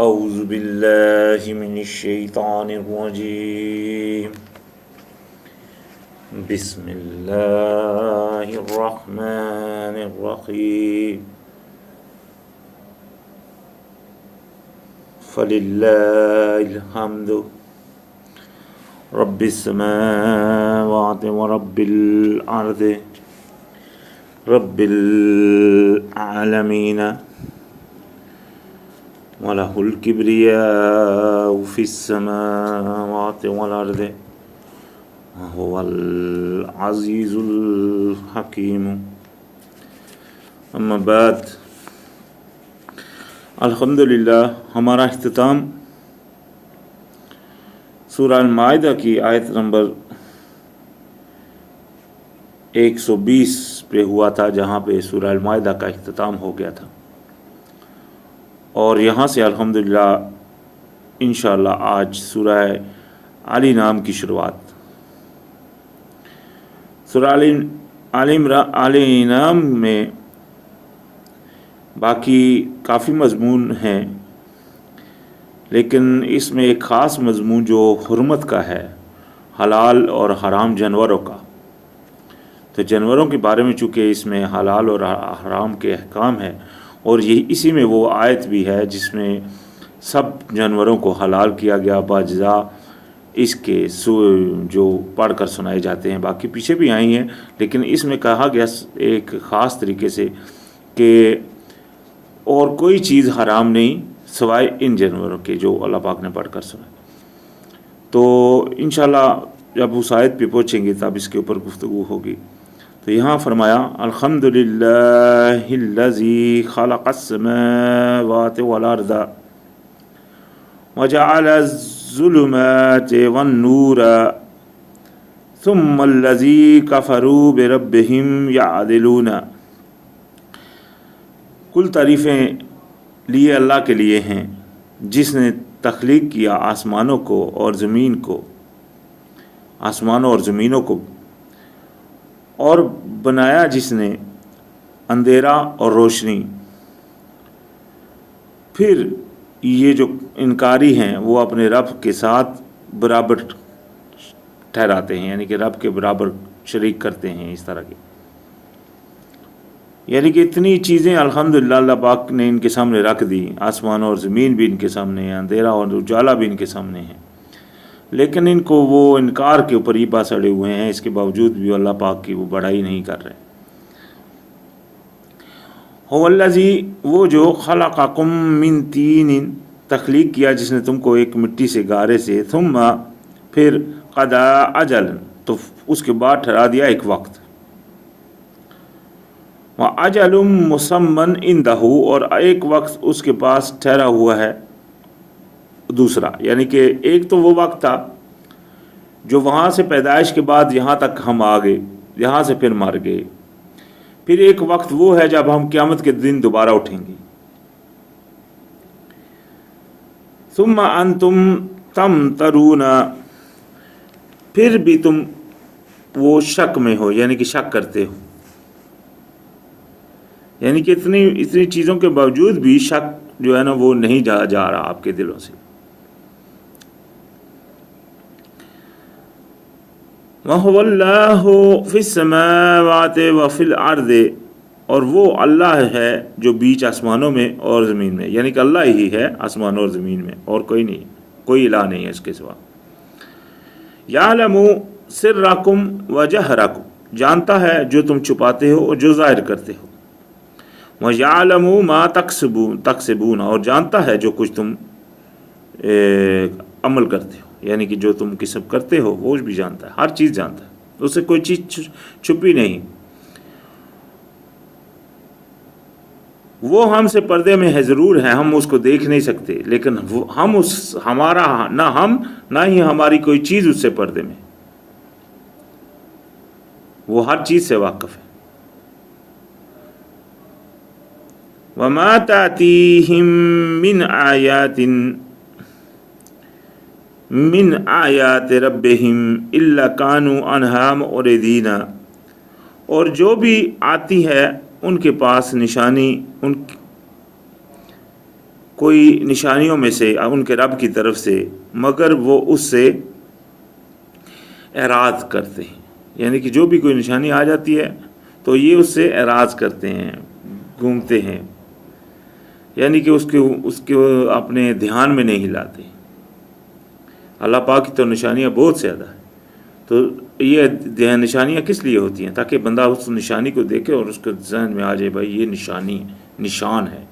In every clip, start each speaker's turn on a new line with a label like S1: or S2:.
S1: اعوذ باللہ من الشیطان الرجیم بسم اللہ الرحمن الرحیم فللہ الحمد رب السماوات ورب الارض رب العالمین وَلَهُ الْكِبْرِيَاءُ فِي السَّمَاوَاتِ وَالْأَرْضِ وَهُوَ الْعَزِيزُ الْحَكِيمُ اما بعد، الحمدللہ ہمارا اختتام سورہ المائدہ کی آیت نمبر 120 پہ ہوا تھا، جہاں پہ سورہ المائدہ کا اختتام ہو گیا تھا، اور یہاں سے الحمدللہ انشاءاللہ آج سورہ آل انعام کی شروعات۔ سورہ آل انعام میں باقی کافی مضمون ہیں، لیکن اس میں ایک خاص مضمون جو حرمت کا ہے، حلال اور حرام جانوروں کا۔ تو جانوروں کے بارے میں چونکہ اس میں حلال اور حرام کے احکام ہے، اور یہ اسی میں وہ آیت بھی ہے جس میں سب جانوروں کو حلال کیا گیا باجزا اس کے جو پڑھ کر سنائے جاتے ہیں، باقی پیچھے بھی آئی ہیں، لیکن اس میں کہا گیا ایک خاص طریقے سے کہ اور کوئی چیز حرام نہیں سوائے ان جانوروں کے جو اللہ پاک نے پڑھ کر سنائے۔ تو انشاءاللہ جب اس آیت پہ پہنچیں گے تب اس کے اوپر گفتگو ہوگی۔ تو یہاں فرمایا الحمدللہ الذی خلق السماوات والارض وجعل الظلمات والنور ثم الذی کفروا بربہم یعدلون۔ کل تعریفیں لیے اللہ کے لیے ہیں جس نے تخلیق کیا آسمانوں اور زمینوں کو اور بنایا جس نے اندھیرا اور روشنی۔ پھر یہ جو انکاری ہیں وہ اپنے رب کے ساتھ برابر ٹھہراتے ہیں، یعنی کہ رب کے برابر شریک کرتے ہیں اس طرح کے، یعنی کہ اتنی چیزیں الحمدللہ اللہ پاک نے ان کے سامنے رکھ دی، آسمان اور زمین بھی ان کے سامنے ہیں، اندھیرا اور اجالا بھی ان کے سامنے ہیں، لیکن ان کو وہ انکار کے اوپر ہی پاس اڑے ہوئے ہیں، اس کے باوجود بھی اللہ پاک کی وہ بڑائی نہیں کر رہے۔ هو الذی، وہ جو خلقکم من طین، تخلیق کیا جس نے تم کو ایک مٹی سے گارے سے، ثم پھر قضا اجل، تو اس کے بعد ٹھہرا دیا ایک وقت، وَأَجَلٌ مُّسَمًّى عِندَهُ، اور ایک وقت اس کے پاس ٹھہرا ہوا ہے دوسرا، یعنی کہ ایک تو وہ وقت تھا جو وہاں سے پیدائش کے بعد یہاں تک ہم آ گئے، یہاں سے پھر مر گئے، پھر ایک وقت وہ ہے جب ہم قیامت کے دن دوبارہ اٹھیں گے۔ ثُمَّ أَنْتُمْ تَمْتَرُونَ، پھر بھی تم وہ شک میں ہو، یعنی کہ شک کرتے ہو، یعنی کہ اتنی چیزوں کے باوجود بھی شک جو ہے نا وہ نہیں جا رہا آپ کے دلوں سے۔ وَهُوَ اللَّهُ فِي السَّمَاوَاتِ وَفِي الْأَرْضِ، اور وہ اللہ ہے جو بیچ آسمانوں میں اور زمین میں، یعنی کہ اللہ ہی ہے آسمانوں اور زمین میں، اور کوئی نہیں، کوئی الہ نہیں ہے اس کے سوا۔ یعلم سرکم وجہرکم، جانتا ہے جو تم چھپاتے ہو اور جو ظاہر کرتے ہو، وَيَعْلَمُ مَا تَكْسِبُونَ، اور جانتا ہے جو کچھ تم عمل کرتے ہو، یعنی کہ جو تم کسب کرتے ہو وہ بھی جانتا ہے، ہر چیز جانتا ہے، اس سے کوئی چیز چھپی نہیں۔ وہ ہم سے پردے میں ہے ضرور ہے، ہم اس کو دیکھ نہیں سکتے، لیکن نہ ہی ہماری کوئی چیز اس سے پردے میں، وہ ہر چیز سے واقف ہے۔ وَمَا تَأْتِيهِم مِّنْ آيَاتِ رَبِّهِمْ إِلَّا كَانُوا عَنْهَا مُعْرِضِينَ، اور جو بھی آتی ہے ان کے پاس نشانی کوئی نشانیوں میں سے ان کے رب کی طرف سے مگر وہ اس سے اعراض کرتے ہیں، یعنی کہ جو بھی کوئی نشانی آ جاتی ہے تو یہ اس سے اعراض کرتے ہیں، گھومتے ہیں، یعنی کہ اس کے اپنے دھیان میں نہیں لاتے۔ اللہ پاک کی تو نشانیاں بہت زیادہ ہیں، تو یہ نشانیاں کس لیے ہوتی ہیں؟ تاکہ بندہ اس نشانی کو دیکھے اور اس کے ذہن میں آ جائے بھائی یہ نشان ہے۔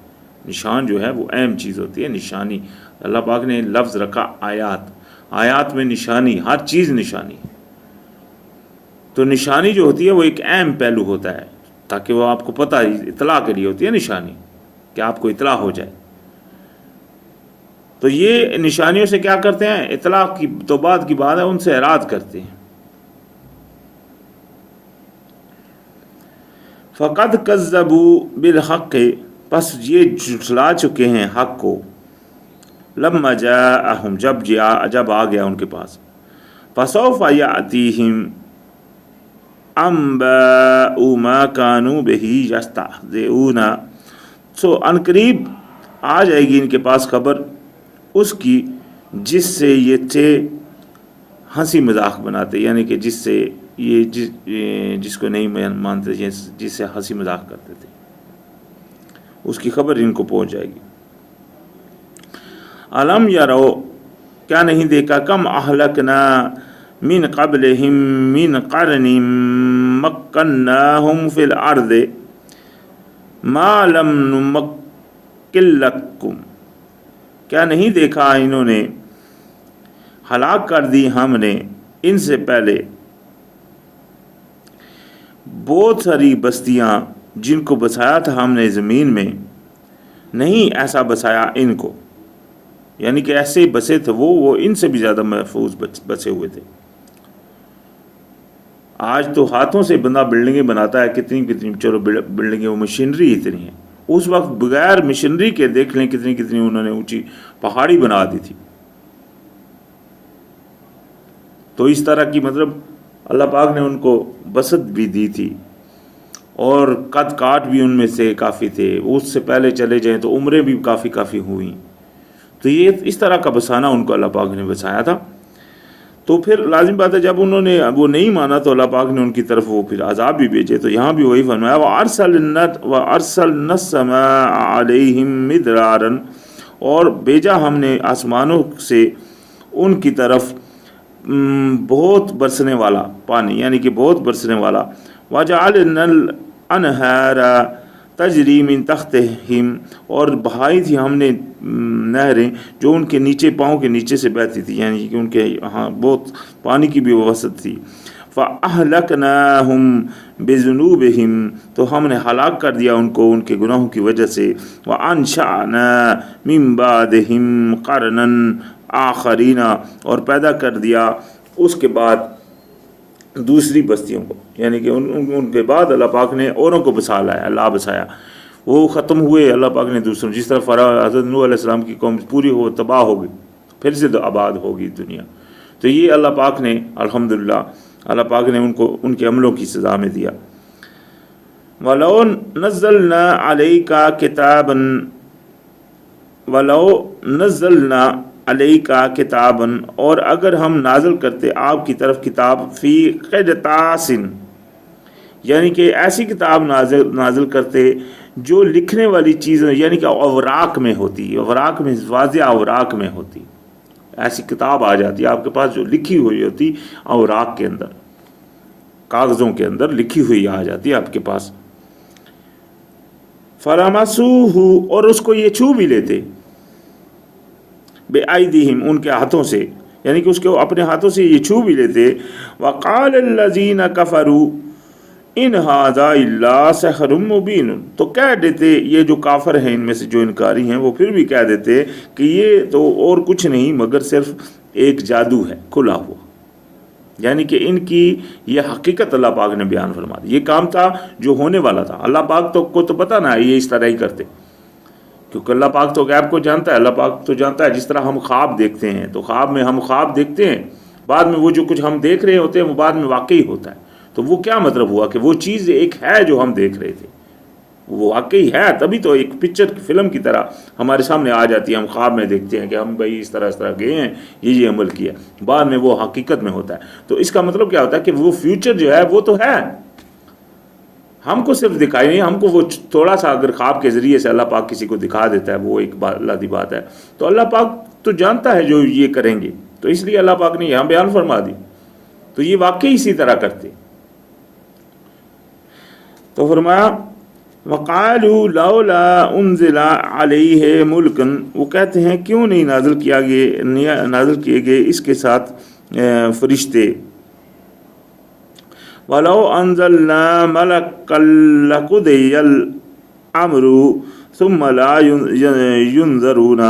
S1: نشان جو ہے وہ اہم چیز ہوتی ہے، نشانی۔ اللہ پاک نے لفظ رکھا آیات میں نشانی، ہر چیز نشانی۔ تو نشانی جو ہوتی ہے وہ ایک اہم پہلو ہوتا ہے، تاکہ وہ آپ کو پتہ، اطلاع کے لیے ہوتی ہے نشانی، کہ آپ کو اطلاع ہو جائے۔ تو یہ نشانیوں سے کیا کرتے ہیں؟ اطلاع کی تو بعد کی بات ہے، ان سے اعراض کرتے ہیں۔ فقد کذبوا بالحق، پس یہ جھٹلا چکے ہیں حق کو، لما جاءہم، جب آ گیا ان کے پاس، فسوف یأتیہم انباء ما کانوا بہ یستہزئون، سو ان قریب آ جائے گی ان کے پاس خبر اس کی جس سے یہ تھے ہنسی مذاق بناتے، یعنی کہ جس سے یہ جس کو نہیں مانتے، جس سے ہنسی مذاق کرتے تھے، اس کی خبر ان کو پہنچ جائے گی۔ الم یرو، کیا نہیں دیکھا، کم اہلکنا من قبلہم من قرن مکناہم فی الارض ما لم نمکن لکم، کیا نہیں دیکھا انہوں نے ہلاک کر دی ہم نے ان سے پہلے بہت ساری بستیاں جن کو بسایا تھا ہم نے زمین میں، نہیں ایسا بسایا ان کو، یعنی کہ ایسے ہی بسے تھے وہ ان سے بھی زیادہ محفوظ بسے ہوئے تھے۔ آج تو ہاتھوں سے بندہ بلڈنگیں بناتا ہے، کتنی چلو بلڈنگیں، وہ مشینری اتنی ہے، اس وقت بغیر مشینری کے دیکھ لیں کتنی انہوں نے اونچی پہاڑی بنا دی تھی۔ تو اس طرح کی مطلب اللہ پاک نے ان کو بسط بھی دی تھی، اور قد کاٹ بھی ان میں سے کافی تھے۔ اس سے پہلے چلے جائیں تو عمریں بھی کافی ہوئیں۔ تو یہ اس طرح کا بسانا ان کو اللہ پاک نے بسایا تھا۔ تو پھر لازم بات ہے جب انہوں نے وہ نہیں مانا تو اللہ پاک نے ان کی طرف وہ پھر عذاب بھی بھیجے۔ تو یہاں بھی وہی فرمایا وَأَرْسَلْنَا السَّمَاءَ عَلَيْهِمْ مِدْرَارًا، اور بھیجا ہم نے آسمانوں سے ان کی طرف بہت برسنے والا پانی، یعنی کہ بہت برسنے والا۔ وَجَعَلْنَا الْأَنْهَارَ تَجْرِي مِن تَحْتِهِمْ، اور بہائی تھی ہم نے نہریں جو ان کے نیچے، پاؤں کے نیچے سے بہتی تھی، یعنی کہ ان کے ہاں بہت پانی کی بھی وسعت تھی۔ فَأَهْلَكْنَاهُمْ بِذُنُوبِهِمْ، تو ہم نے ہلاک کر دیا ان کو ان کے گناہوں کی وجہ سے۔ وَأَنشَأْنَا مِن بَعْدِهِمْ قَرْنًا آخَرِينَ، اور پیدا کر دیا اس کے بعد دوسری بستیوں کو، یعنی کہ ان کے بعد اللہ پاک نے اوروں کو اللہ بسایا، وہ ختم ہوئے، اللہ پاک نے دوسروں، جس طرح حضرت نوح علیہ السلام کی قوم پوری ہو تباہ ہو گئی، پھر سے تو آباد ہوگی دنیا۔ تو یہ اللہ پاک نے الحمدللہ اللہ پاک نے ان کو ان کے عملوں کی سزا میں دیا۔ وَلَوْ نَزَّلْنَا عَلَيْكَ كِتَابًا، اور اگر ہم نازل کرتے آپ کی طرف کتاب، فی قرطاس، یعنی کہ ایسی کتاب نازل کرتے جو لکھنے والی چیزیں، یعنی کہ اوراق میں ہوتی، اوراق میں واضح اوراق میں ہوتی، ایسی کتاب آ جاتی آپ کے پاس جو لکھی ہوئی ہوتی، اوراق کے اندر، کاغذوں کے اندر لکھی ہوئی آ جاتی آپ کے پاس۔ فَلَمَسُوهُ، اور اس کو یہ چھو بھی لیتے، بِأَيْدِهِمْ، ان کے ہاتھوں سے، یعنی کہ اس کو اپنے ہاتھوں سے یہ چھو بھی لیتے۔ وَقَالَ الَّذِينَ كَفَرُوا إِنْ هَذَا إِلَّا سِحْرٌ مُبِينٌ، تو کہہ دیتے یہ جو کافر ہیں ان میں سے جو انکاری ہیں، وہ پھر بھی کہہ دیتے کہ یہ تو اور کچھ نہیں مگر صرف ایک جادو ہے کھلا ہوا، یعنی کہ ان کی یہ حقیقت اللہ پاک نے بیان فرما دی۔ یہ کام تھا جو ہونے والا تھا، اللہ پاک کو تو پتہ نہ ہے یہ اس طرح ہی کرتے، کیونکہ اللہ پاک تو غیب کو جانتا ہے۔ اللہ پاک تو جانتا ہے، جس طرح ہم خواب دیکھتے ہیں تو خواب میں ہم خواب دیکھتے ہیں، بعد میں وہ جو کچھ ہم دیکھ رہے ہوتے ہیں وہ بعد میں واقعی ہوتا ہے۔ تو وہ کیا مطلب ہوا کہ وہ چیز ایک ہے جو ہم دیکھ رہے تھے، وہ واقعی ہے، تبھی تو ایک پکچر کی فلم کی طرح ہمارے سامنے آ جاتی ہے، ہم خواب میں دیکھتے ہیں کہ ہم بھائی اس طرح گئے ہیں، یہ عمل کیا، بعد میں وہ حقیقت میں ہوتا ہے۔ تو اس کا مطلب کیا ہوتا ہے کہ وہ فیوچر جو ہے وہ تو ہے، ہم کو صرف دکھائی نہیں، ہم کو وہ تھوڑا سا اگر خواب کے ذریعے سے اللہ پاک کسی کو دکھا دیتا ہے، وہ ایک اللہ دی بات ہے، تو اللہ پاک تو جانتا ہے جو یہ کریں گے، تو اس لیے اللہ پاک نے یہاں بیان فرما دی، تو یہ واقعی اسی طرح کرتے۔ تو فرمایا وَقَالُوا لَوْلَا أُنزِلَ عَلَيْهِ مُلْكٌ، وہ کہتے ہیں کیوں نہیں نازل کیے گئے اس کے ساتھ فرشتے، وَلَوْ أَنزَلْنَا مَلَكًا لَقُضِيَ الْأَمْرُ ثُمَّ لَا يُنظَرُونَ،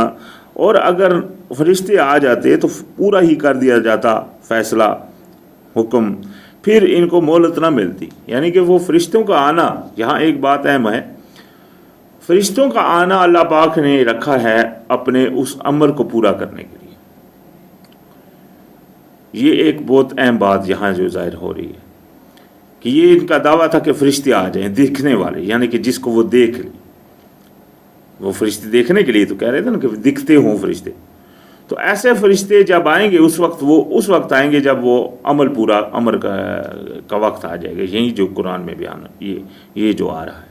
S1: اور اگر فرشتے آ جاتے تو پورا ہی کر دیا جاتا فیصلہ، حکم، پھر ان کو مہلت نہ ملتی۔ یعنی کہ وہ فرشتوں کا آنا، یہاں ایک بات اہم ہے، فرشتوں کا آنا اللہ پاک نے رکھا ہے اپنے اس امر کو پورا کرنے کے لیے۔ یہ ایک بہت اہم بات یہاں جو ظاہر ہو رہی ہے کہ یہ ان کا دعویٰ تھا کہ فرشتے آ جائیں دیکھنے والے، یعنی کہ جس کو وہ دیکھ لیں، وہ فرشتے دیکھنے کے لیے تو کہہ رہے تھے نا کہ دکھتے ہوں فرشتے، تو ایسے فرشتے جب آئیں گے اس وقت آئیں گے جب وہ امر کا وقت آ جائے گا۔ یہی جو قرآن میں بیان یہ جو آ رہا ہے،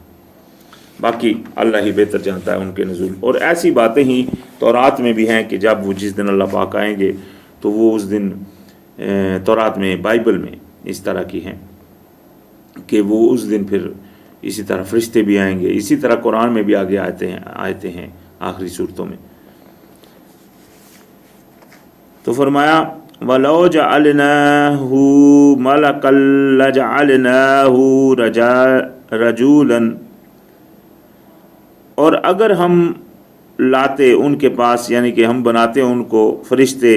S1: باقی اللہ ہی بہتر جانتا ہے ان کے نزول، اور ایسی باتیں ہی تورات میں بھی ہیں کہ جب وہ جس دن اللہ پاک آئیں گے تو وہ اس دن تورات میں، بائبل میں اس طرح کی ہیں کہ وہ اس دن پھر اسی طرح فرشتے بھی آئیں گے، اسی طرح قرآن میں بھی آگے آتے ہیں آخری صورتوں میں۔ تو فرمایا وَلَوْ جَعَلْنَاهُ مَلَكًا لَجَعَلْنَاهُ رَجُولًا، اور اگر ہم لاتے ان کے پاس، یعنی کہ ہم بناتے ان کو فرشتے،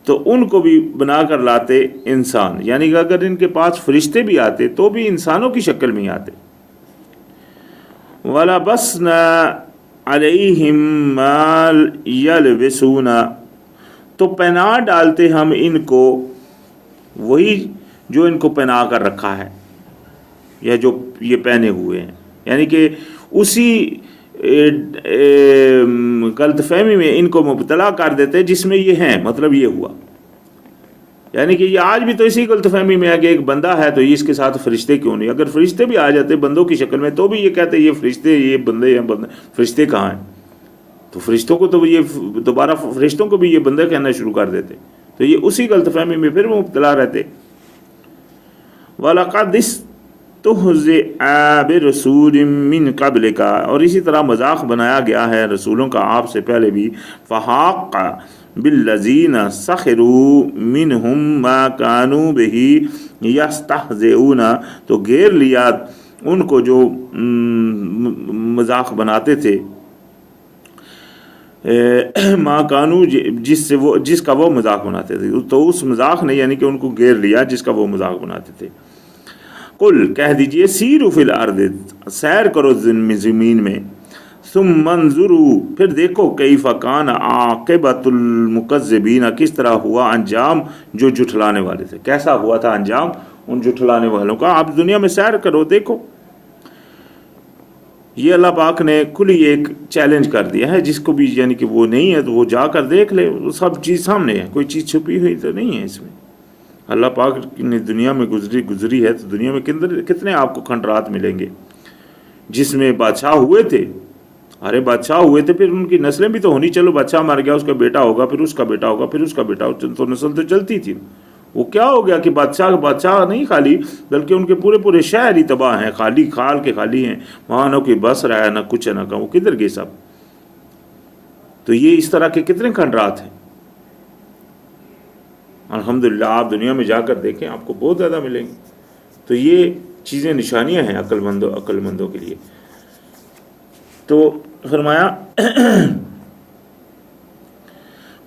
S1: تو ان کو بھی بنا کر لاتے انسان، یعنی کہ اگر ان کے پاس فرشتے بھی آتے تو بھی انسانوں کی شکل میں آتے۔ وَلَبَسْنَا عَلَيْهِمْ مَا يَلْبِسُونَ، تو پہنا ڈالتے ہم ان کو وہی جو ان کو پہنا کر رکھا ہے، یا جو یہ پہنے ہوئے ہیں، یعنی کہ اسی غلط فہمی میں ان کو مبتلا کر دیتے جس میں یہ ہیں۔ مطلب یہ ہوا، یعنی کہ یہ آج بھی تو اسی غلط فہمی میں ہے کہ ایک بندہ ہے تو یہ اس کے ساتھ فرشتے کیوں نہیں، اگر فرشتے بھی آ جاتے بندوں کی شکل میں تو بھی یہ کہتے یہ فرشتے، یہ بندے ہیں، فرشتے کہاں ہیں؟ تو فرشتوں کو تو یہ دوبارہ فرشتوں کو بھی یہ بندے کہنا شروع کر دیتے، تو یہ اسی غلط فہمی میں پھر وہ مبتلا رہتے۔ وَلَقَدِ اسْتُهْزِئَ بِرُسُولٍ مِّن قَبْلِكَ، اور اسی طرح مذاق بنایا گیا ہے رسولوں کا آپ سے پہلے بھی، فَحَاقَ بِالَّذِينَ سَخِرُوا مِنْهُمْ مَا كَانُوا بِهِ يَسْتَهْزِئُونَ، تو گھیر لیا ان کو جو مذاق بناتے تھے، ما کانو، جس کا وہ مذاق بناتے تھے، تو اس مذاق نے یعنی کہ ان کو گھیر لیا جس کا وہ مذاق بناتے تھے۔ قل، کہہ دیجئے، سیروا فی الارض، سیر کرو زمین میں، ثم انظروا، پھر دیکھو، کیف کان عاقبۃ المکذبین، کس طرح ہوا انجام جو جھٹلانے والے تھے، کیسا ہوا تھا انجام ان جھٹلانے والوں کا۔ آپ دنیا میں سیر کرو، دیکھو۔ یہ اللہ پاک نے کھلی ایک چیلنج کر دیا ہے، جس کو بھی یعنی کہ وہ نہیں ہے تو وہ جا کر دیکھ لے، وہ سب چیز سامنے ہے، کوئی چیز چھپی ہوئی تو نہیں ہے اس میں۔ اللہ پاک نے دنیا میں گزری ہے تو دنیا میں کتنے آپ کو کھنڈرات ملیں گے، جس میں بادشاہ ہوئے تھے، ارے بادشاہ ہوئے تھے، پھر ان کی نسلیں بھی تو ہونی، چلو بادشاہ مر گیا، اس کا بیٹا ہوگا، پھر اس کا بیٹا ہوگا، پھر اس کا بیٹا ہوگا، تو نسل تو چلتی تھی۔ وہ کیا ہو گیا کہ بادشاہ نہیں خالی، بلکہ ان کے پورے شہر ہی تباہ ہیں، خالی ہیں، وہاں نہ کوئی بس رہا ہے، نہ کچھ ہے، نہ کہ وہ کدھر گئے سب۔ تو یہ اس طرح کے کتنے کھنڈرات ہیں۔ الحمدللہ آپ دنیا میں جا کر دیکھیں، آپ کو بہت زیادہ ملیں گے۔ تو یہ چیزیں نشانیاں ہیں عقل مندوں کے لیے۔ تو فرمایا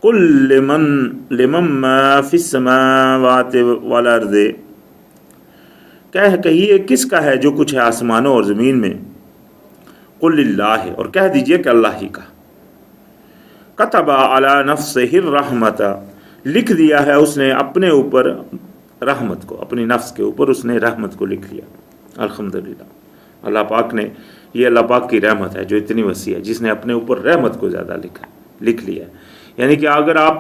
S1: قل لمن ما فی السماوات والارض، کہیے کس کا ہے جو کچھ ہے آسمانوں اور زمین میں، قل للہ، اور کہہ دیجئے کہ اللہ ہی کا، کتب علی نفسہ الرحمۃ، لکھ دیا ہے اس نے اپنے اوپر رحمت کو، اپنی نفس کے اوپر اس نے رحمت کو لکھ لیا۔ الحمدللہ، اللہ پاک نے، یہ اللہ پاک کی رحمت ہے جو اتنی وسیع ہے، جس نے اپنے اوپر رحمت کو زیادہ لکھ لیا ہے. یعنی کہ اگر آپ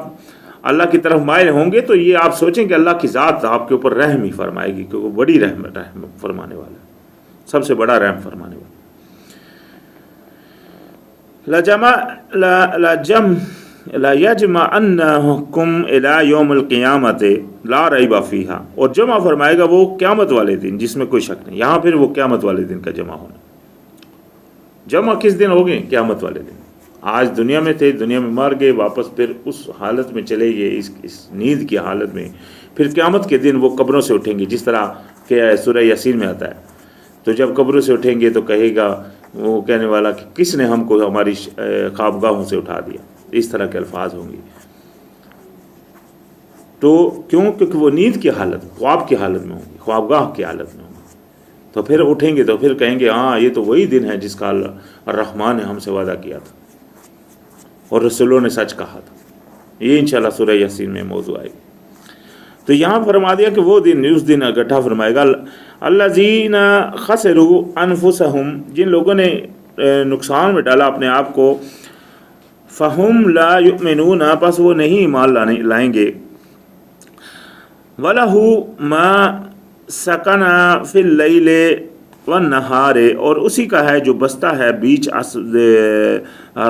S1: اللہ کی طرف مائل ہوں گے تو یہ آپ سوچیں کہ اللہ کی ذات آپ کے اوپر رحم ہی فرمائے گی، کیونکہ وہ بڑی رحم فرمانے والا ہے، سب سے بڑا رحم فرمانے والا. لَيَجْمَعَنَّكُمْ إِلَىٰ يَوْمِ الْقِيَامَةِ لَا رَيْبَ فِيهَا، اور جمع فرمائے گا وہ قیامت والے دن جس میں کوئی شک نہیں. یہاں پھر وہ قیامت والے دن کا جمع ہونا. جمع کس دن ہوگے؟ قیامت والے دن. آج دنیا میں تھے، دنیا میں مر گئے، واپس پھر اس حالت میں چلے گئے، اس نیند کی حالت میں. پھر قیامت کے دن وہ قبروں سے اٹھیں گے، جس طرح کہ سورہ یاسین میں آتا ہے. تو جب قبروں سے اٹھیں گے تو کہے گا وہ کہنے والا کہ کس نے ہم کو ہماری خوابگاہوں سے اٹھا دیا. اس طرح کے الفاظ ہوں گے. تو کیونکہ وہ نیند کی حالت، خواب کی حالت میں ہوں گے، خوابگاہ کی حالت میں ہوں گے. تو پھر اٹھیں گے تو پھر کہیں گے ہاں یہ تو وہی دن ہے جس کا الرحمن نے ہم سے وعدہ کیا تھا اور رسولوں نے سچ کہا تھا. یہ انشاءاللہ سورہ یاسین میں موضوع آئے گا. تو یہاں فرما دیا کہ وہ دن، اس دن اکٹھا فرمائے گا الذین خسروا انفسہم، جن لوگوں نے نقصان میں ڈالا اپنے آپ کو، فہم لا یؤمنون، پس وہ نہیں ایمان لائیں گے. وَلَهُ مَا سَكَنَ فِي اللَّيْلِ وَالنَّهَارِ، اور اسی کا ہے جو بستا ہے بیچ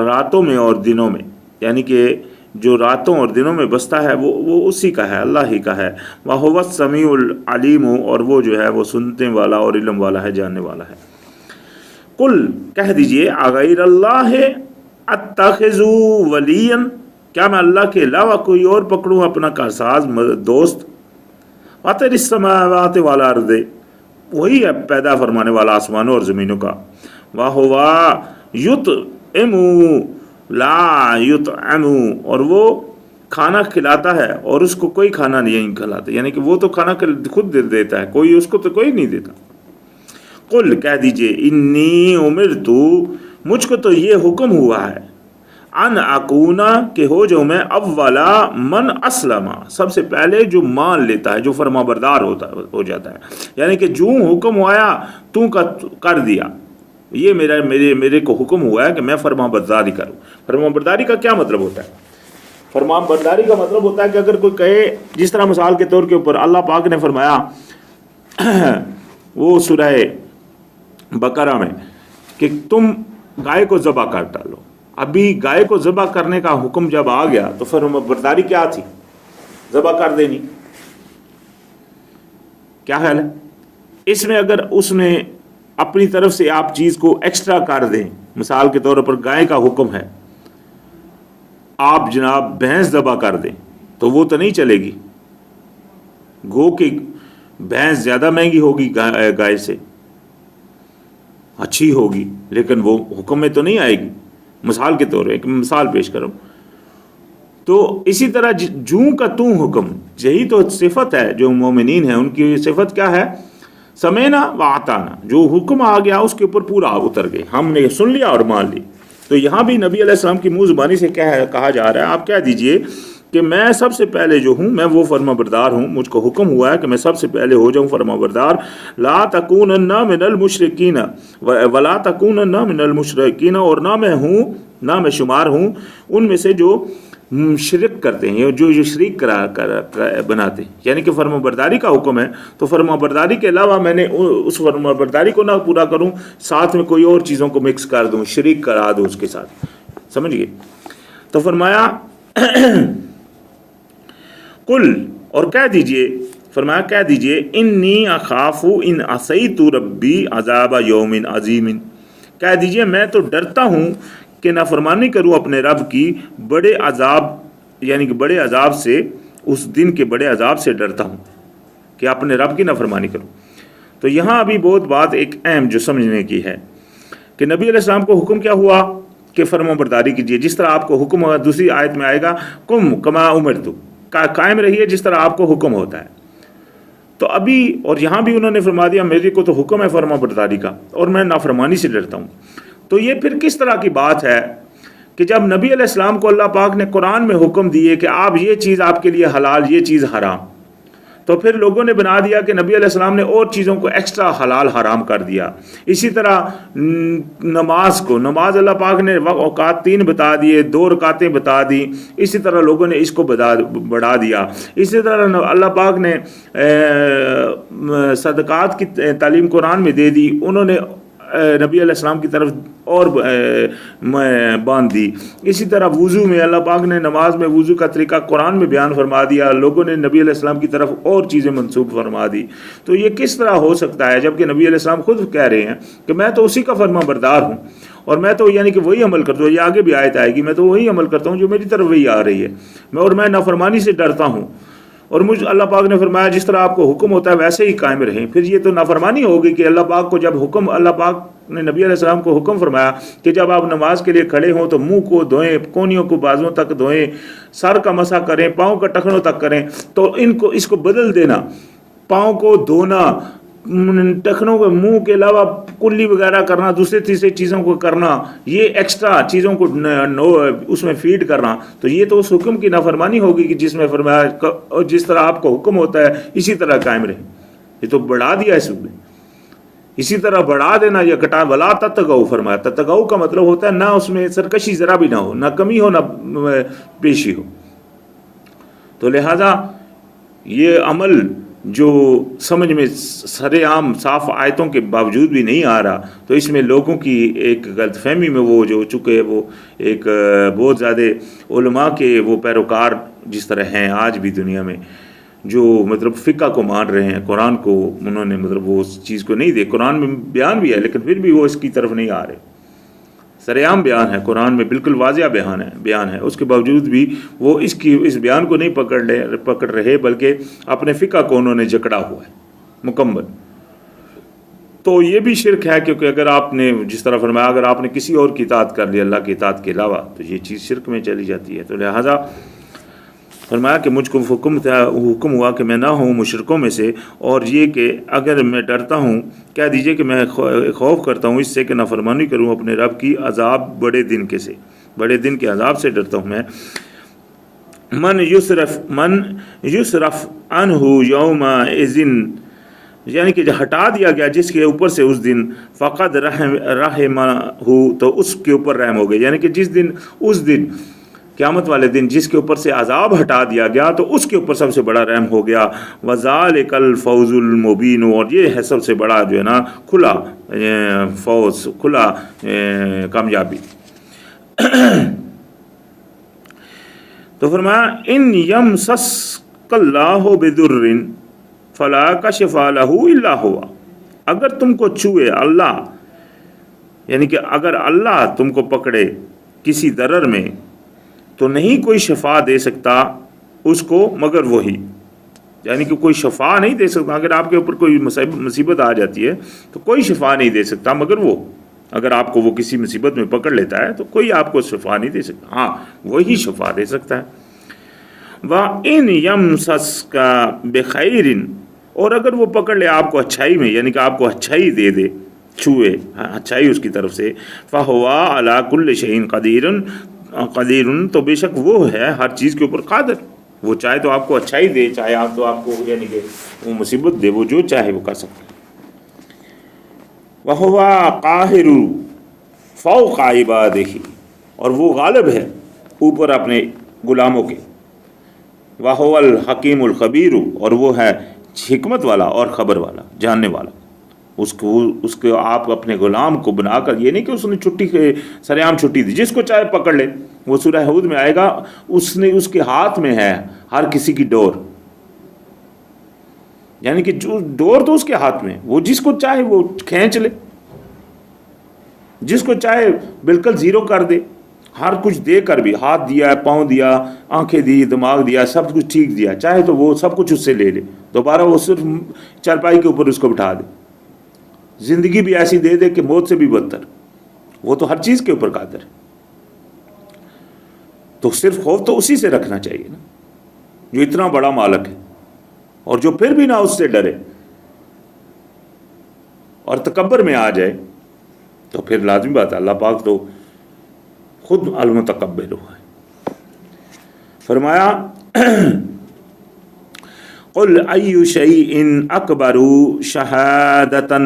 S1: راتوں میں اور دنوں میں. یعنی کہ جو راتوں اور دنوں میں بستا ہے وہ اسی کا ہے، اللہ ہی کا ہے. وَهُوَ السَّمِيعُ الْعَلِيمُ، اور وہ جو ہے وہ سننے والا اور علم والا ہے، جاننے والا ہے. قل، کہہ دیجئے، اغیر اللہ اتخذ ولیا، کیا میں اللہ کے علاوہ کوئی اور پکڑوں اپنا کارساز دوست. فاطر السماوات والارض، وہی ہے پیدا فرمانے والا آسمانوں اور زمینوں کا. وَهُوَ يُطْعِمُ لا يُطْعَمُ، اور وہ کھانا کھلاتا ہے اور اس کو کوئی کھانا نہیں کھلاتا. یعنی کہ وہ تو کھانا خود دیتا ہے، کوئی اس کو تو کوئی نہیں دیتا. قل، کہہ دیجئے، انی امرت، مجھ کو تو یہ حکم ہوا ہے، ان اکونا، کہ ہو جو میں اولا من اسلم، سب سے پہلے جو مان لیتا ہے، جو فرما بردار ہو جاتا ہے. یعنی کہ جو حکم ہوا تو کر دیا. یہ میرے کو حکم ہوا ہے کہ میں فرما برداری کروں. فرما برداری کا کیا مطلب ہوتا ہے؟ فرما برداری کا مطلب ہوتا ہے کہ اگر کوئی کہے، جس طرح مثال کے طور کے اوپر اللہ پاک نے فرمایا وہ سورہ بقرہ میں کہ تم گائے کو ذبح کر ڈالو. ابھی گائے کو ذبح کرنے کا حکم جب آ گیا تو فرما برداری کیا تھی؟ ذبح کر دینی. کیا خیال ہے اس میں؟ اگر اس نے اپنی طرف سے آپ چیز کو ایکسٹرا کر دیں، مثال کے طور پر گائے کا حکم ہے، آپ جناب بھینس ذبح کر دیں تو وہ تو نہیں چلے گی. گو کہ بھینس زیادہ مہنگی ہوگی گائے سے، اچھی ہوگی لیکن وہ حکم میں تو نہیں آئے گی. مثال کے طور ایک مثال پیش کروں. تو اسی طرح جوں کا توں حکم، یہی تو صفت ہے جو مومنین ہیں، ان کی صفت کیا ہے؟ سمینا و اطعنا، جو حکم آ گیا اس کے اوپر پورا اتر گئے، ہم نے سن لیا اور مان لی. تو یہاں بھی نبی علیہ السلام کی منہ زبانی سے کہا جا رہا ہے، آپ کہہ دیجئے کہ میں سب سے پہلے جو ہوں میں وہ فرما بردار ہوں. مجھ کو حکم ہوا ہے کہ میں سب سے پہلے ہو جاؤں فرما بردار. لا تکونن من المشرکین ولا تکونن من المشرکین، اور نہ میں شمار ہوں ان میں سے جو شرک کرتے ہیں، جو شریک بناتے ہیں. یعنی کہ فرما برداری کا حکم ہے تو فرما برداری کے علاوہ میں نے اس فرما برداری کو نہ پورا کروں، ساتھ میں کوئی اور چیزوں کو مکس کر دوں، شریک کرا دوں اس کے ساتھ. سمجھ گئے؟ تو فرمایا قل، اور کہہ دیجئے، فرمایا کہہ دیجئے، انی اخاف ان عصیت ربی عذاب یوم عظیم، کہہ دیجئے میں تو ڈرتا ہوں کہ نافرمانی کروں اپنے رب کی بڑے عذاب، یعنی کہ بڑے عذاب سے، اس دن کے بڑے عذاب سے ڈرتا ہوں کہ اپنے رب کی نافرمانی کروں. تو یہاں ابھی بہت بات ایک اہم جو سمجھنے کی ہے کہ نبی علیہ السلام کو حکم کیا ہوا کہ فرما برداری کیجیے، جس طرح آپ کو حکم ہوگا. دوسری آیت میں آئے گا کم کما امرت، قائم رہیے جس طرح آپ کو حکم ہوتا ہے. تو ابھی اور یہاں بھی انہوں نے فرما دیا میرے کو تو حکم ہے فرما برداری کا اور میں نافرمانی سے ڈرتا ہوں. تو یہ پھر کس طرح کی بات ہے کہ جب نبی علیہ السلام کو اللہ پاک نے قرآن میں حکم دیے کہ آپ یہ چیز آپ کے لیے حلال، یہ چیز حرام، تو پھر لوگوں نے بنا دیا کہ نبی علیہ السلام نے اور چیزوں کو ایکسٹرا حلال حرام کر دیا. اسی طرح نماز اللہ پاک نے اوقات 3 بتا دیے، 2 رکعتیں بتا دی، اسی طرح لوگوں نے اس کو بڑھا دیا. اسی طرح اللہ پاک نے صدقات کی تعلیم قرآن میں دے دی، انہوں نے نبی علیہ السلام کی طرف اور باندھ دی. اسی طرح وضو میں اللہ پاک نے نماز میں وضو کا طریقہ قرآن میں بیان فرما دیا، لوگوں نے نبی علیہ السلام کی طرف اور چیزیں منسوب فرما دی. تو یہ کس طرح ہو سکتا ہے جبکہ نبی علیہ السلام خود کہہ رہے ہیں کہ میں تو اسی کا فرما بردار ہوں، اور میں تو یعنی کہ وہی عمل کرتا ہوں. یہ آگے بھی آیت آئے گی، میں تو وہی عمل کرتا ہوں جو میری طرف وہی آ رہی ہے، میں نافرمانی سے ڈرتا ہوں. اور مجھ اللہ پاک نے فرمایا جس طرح آپ کو حکم ہوتا ہے ویسے ہی قائم رہیں. پھر یہ تو نافرمانی ہوگی کہ اللہ پاک کو جب حکم، اللہ پاک نے نبی علیہ السلام کو حکم فرمایا کہ جب آپ نماز کے لیے کھڑے ہوں تو منہ کو دھوئیں، کونیوں کو بازوں تک دھوئیں، سر کا مسح کریں، پاؤں کا ٹخنوں تک کریں، تو اس کو بدل دینا، پاؤں کو دھونا، ٹخنوں کو، منہ کے علاوہ کلی وغیرہ کرنا، دوسرے تیسرے چیزوں کو کرنا، یہ ایکسٹرا چیزوں کو اس میں فیڈ کرنا، تو یہ تو اس حکم کی نافرمانی ہوگی کہ جس میں فرمایا جس طرح آپ کو حکم ہوتا ہے اسی طرح قائم رہیں. یہ تو بڑھا دیا اس میں. اسی طرح بڑھا دینا یا کٹا، ولا تتغوا فرمایا. تتغوا کا مطلب ہوتا ہے نہ اس میں سرکشی ذرا بھی نہ ہو، نہ کمی ہو، نہ پیشی ہو. تو لہذا یہ عمل جو سمجھ میں سر عام صاف آیتوں کے باوجود بھی نہیں آ رہا، تو اس میں لوگوں کی ایک غلط فہمی میں وہ جو چکے، وہ ایک بہت زیادہ علماء کے وہ پیروکار جس طرح ہیں آج بھی دنیا میں، جو مطلب فقہ کو مان رہے ہیں، قرآن کو انہوں نے مطلب وہ اس چیز کو نہیں دے. قرآن میں بیان بھی ہے لیکن پھر بھی وہ اس کی طرف نہیں آ رہے. سرعام بیان ہے قرآن میں، بالکل واضح بیان ہے، اس کے باوجود بھی وہ اس بیان کو نہیں پکڑ رہے، بلکہ اپنے فقہ کو انہوں نے جکڑا ہوا ہے مکمل. تو یہ بھی شرک ہے، کیونکہ اگر آپ نے جس طرح فرمایا اگر آپ نے کسی اور کی اطاعت کر لی اللہ کی اطاعت کے علاوہ تو یہ چیز شرک میں چلی جاتی ہے. تو لہٰذا فرمایا کہ مجھ کو حکم ہوا کہ میں نہ ہوں مشرکوں میں سے، اور یہ کہ اگر میں ڈرتا ہوں، کہہ دیجئے کہ میں خوف کرتا ہوں اس سے کہ نافرمانی کروں اپنے رب کی عذاب بڑے دن کے عذاب سے ڈرتا ہوں میں. من یصرف عنہ یومئذ، یعنی کہ ہٹا دیا گیا جس کے اوپر سے اس دن، فقد رحمہ، تو اس کے اوپر رحم ہو گئے. یعنی کہ اس دن قیامت والے دن جس کے اوپر سے عذاب ہٹا دیا گیا تو اس کے اوپر سب سے بڑا رحم ہو گیا. وذالک الفوز المبین، اور یہ ہے سب سے بڑا جو ہے نا کھلا فوز، کھلا کامیابی. تو فرمایا ان یمسسک اللہ بضر فلا کشف لہ الا ہوا، اگر تم کو چھوئے اللہ، یعنی کہ اگر اللہ تم کو پکڑے کسی ضرر میں تو نہیں کوئی شفا دے سکتا اس کو مگر وہی. یعنی کہ کوئی شفا نہیں دے سکتا، اگر آپ کے اوپر کوئی مصیبت آ جاتی ہے تو کوئی شفا نہیں دے سکتا مگر وہ. اگر آپ کو وہ کسی مصیبت میں پکڑ لیتا ہے تو کوئی آپ کو شفا نہیں دے سکتا، ہاں وہی شفا دے سکتا ہے. وَإِنْ يَمْسَسْكَ بِخَيْرٍ، اور اگر وہ پکڑ لے آپ کو اچھائی میں، یعنی کہ آپ کو اچھائی دے دے، چھوئے اچھائی اس کی طرف سے، فَهُوَ عَلَى كُلِّ شَيْءٍ قدیر، تو بے شک وہ ہے ہر چیز کے اوپر قادر. وہ چاہے تو آپ کو اچھائی دے، چاہے آپ کو یعنی کہ وہ مصیبت دے، وہ جو چاہے وہ کر سکتا ہے. وَهُوَ قَاهِرُ فَوْقَ عِبَادِهِ، اور وہ غالب ہے اوپر اپنے غلاموں کے. وَهُوَ الْحَكِيمُ الْخَبِيرُ، اور وہ ہے حکمت والا اور خبر والا، جاننے والا. اس کو آپ اپنے غلام کو بنا کر، یہ نہیں کہ اس نے چھٹی سر عام چھٹی دی، جس کو چاہے پکڑ لے. وہ سورہ ہود میں آئے گا، اس کے ہاتھ میں ہے ہر کسی کی ڈور، یعنی کہ جو ڈور تو اس کے ہاتھ میں، وہ جس کو چاہے وہ کھینچ لے، جس کو چاہے بالکل زیرو کر دے. ہر کچھ دے کر بھی، ہاتھ دیا، پاؤں دیا، آنکھیں دی، دماغ دیا، سب کچھ ٹھیک دیا، چاہے تو وہ سب کچھ اس سے لے لے، دوبارہ وہ صرف چارپائی کے اوپر اس کو بٹھا دے. زندگی بھی ایسی دے دے کہ موت سے بھی بدتر. وہ تو ہر چیز کے اوپر قادر ہے. تو صرف خوف تو اسی سے رکھنا چاہیے نا، جو اتنا بڑا مالک ہے، اور جو پھر بھی نہ اس سے ڈرے اور تکبر میں آ جائے تو پھر لازمی بات ہے اللہ پاک تو خود المتکبر ہوا ہے. فرمایا قل ای شیء اکبر شہادتن،